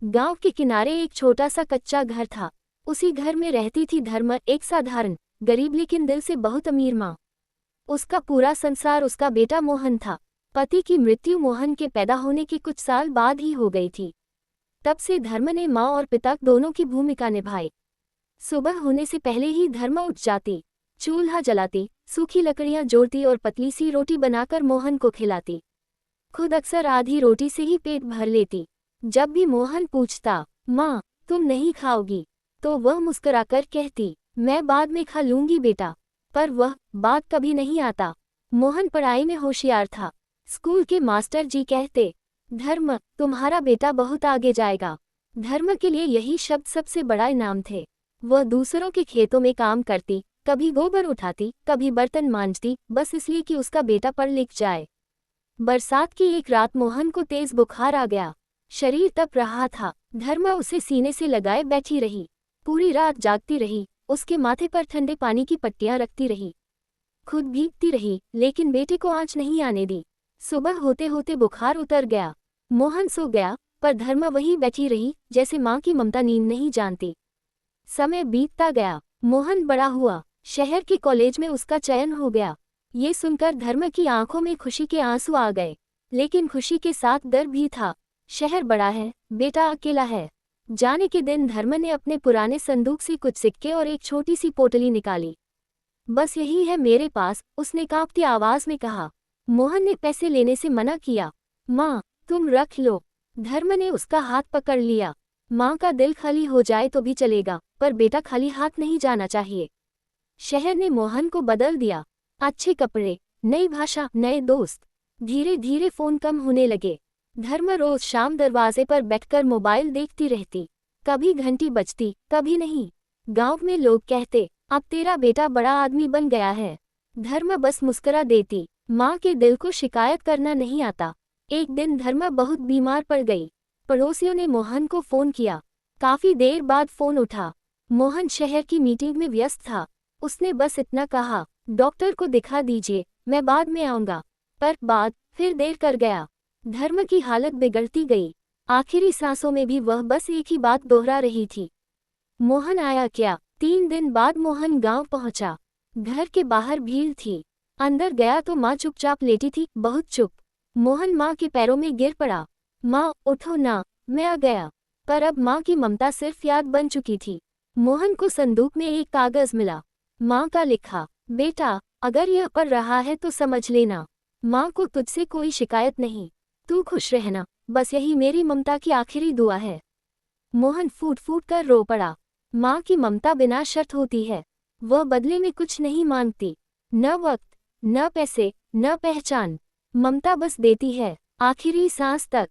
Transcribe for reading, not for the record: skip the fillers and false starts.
गांव के किनारे एक छोटा सा कच्चा घर था। उसी घर में रहती थी धर्म, एक साधारण, गरीब लेकिन दिल से बहुत अमीर माँ। उसका पूरा संसार उसका बेटा मोहन था। पति की मृत्यु मोहन के पैदा होने के कुछ साल बाद ही हो गई थी। तब से धर्म ने माँ और पिता दोनों की भूमिका निभाई। सुबह होने से पहले ही धर्म उठ जाती, चूल्हा जलाती, सूखी लकड़ियां जोड़ती और पतली सी रोटी बनाकर मोहन को खिलाती। खुद अक्सर आधी रोटी से ही पेट भर लेती। जब भी मोहन पूछता, माँ तुम नहीं खाओगी, तो वह मुस्कुराकर कहती, मैं बाद में खा लूंगी बेटा। पर वह बात कभी नहीं आता। मोहन पढ़ाई में होशियार था। स्कूल के मास्टर जी कहते, धर्म तुम्हारा बेटा बहुत आगे जाएगा। धर्म के लिए यही शब्द सबसे बड़ा इनाम थे। वह दूसरों के खेतों में काम करती, कभी गोबर उठाती, कभी बर्तन मांजती, बस इसलिए कि उसका बेटा पढ़ लिख जाए। बरसात की एक रात मोहन को तेज बुखार आ गया। शरीर तप रहा था। धर्म उसे सीने से लगाए बैठी रही। पूरी रात जागती रही, उसके माथे पर ठंडे पानी की पट्टियां रखती रही। खुद भीगती रही, लेकिन बेटे को आंच नहीं आने दी। सुबह होते होते बुखार उतर गया। मोहन सो गया, पर धर्म वहीं बैठी रही, जैसे माँ की ममता नींद नहीं जानती। समय बीतता गया। मोहन बड़ा हुआ। शहर के कॉलेज में उसका चयन हो गया। ये सुनकर धर्म की आंखों में खुशी के आंसू आ गए, लेकिन खुशी के साथ डर भी था। शहर बड़ा है, बेटा अकेला है। जाने के दिन धर्म ने अपने पुराने संदूक से कुछ सिक्के और एक छोटी सी पोटली निकाली। बस यही है मेरे पास, उसने कांपती आवाज में कहा। मोहन ने पैसे लेने से मना किया। माँ तुम रख लो। धर्म ने उसका हाथ पकड़ लिया। माँ का दिल खाली हो जाए तो भी चलेगा, पर बेटा खाली हाथ नहीं जाना चाहिए। शहर ने मोहन को बदल दिया। अच्छे कपड़े, नई भाषा, नए दोस्त। धीरे धीरे फोन कम होने लगे। धर्म रोज शाम दरवाजे पर बैठकर मोबाइल देखती रहती। कभी घंटी बजती, कभी नहीं। गांव में लोग कहते, अब तेरा बेटा बड़ा आदमी बन गया है। धर्म बस मुस्कुरा देती। माँ के दिल को शिकायत करना नहीं आता। एक दिन धर्म बहुत बीमार पड़ गई। पड़ोसियों ने मोहन को फोन किया। काफी देर बाद फोन उठा। मोहन शहर की मीटिंग में व्यस्त था। उसने बस इतना कहा, डॉक्टर को दिखा दीजिए, मैं बाद में आऊंगा। पर बाद फिर देर कर गया। धर्म की हालत बिगड़ती गई। आखिरी सांसों में भी वह बस एक ही बात दोहरा रही थी, मोहन आया क्या। 3 दिन बाद मोहन गांव पहुंचा। घर के बाहर भीड़ थी। अंदर गया तो माँ चुपचाप लेटी थी, बहुत चुप। मोहन माँ के पैरों में गिर पड़ा। माँ उठो ना, मैं आ गया। पर अब माँ की ममता सिर्फ याद बन चुकी थी। मोहन को संदूक में एक कागज मिला। माँ का लिखा, बेटा अगर यह पढ़ रहा है तो समझ लेना, माँ को तुझसे कोई शिकायत नहीं। तू खुश रहना, बस यही मेरी ममता की आखिरी दुआ है। मोहन फूट फूट कर रो पड़ा। माँ की ममता बिना शर्त होती है। वह बदले में कुछ नहीं मांगती, न वक्त, न पैसे, न पहचान। ममता बस देती है, आखिरी सांस तक।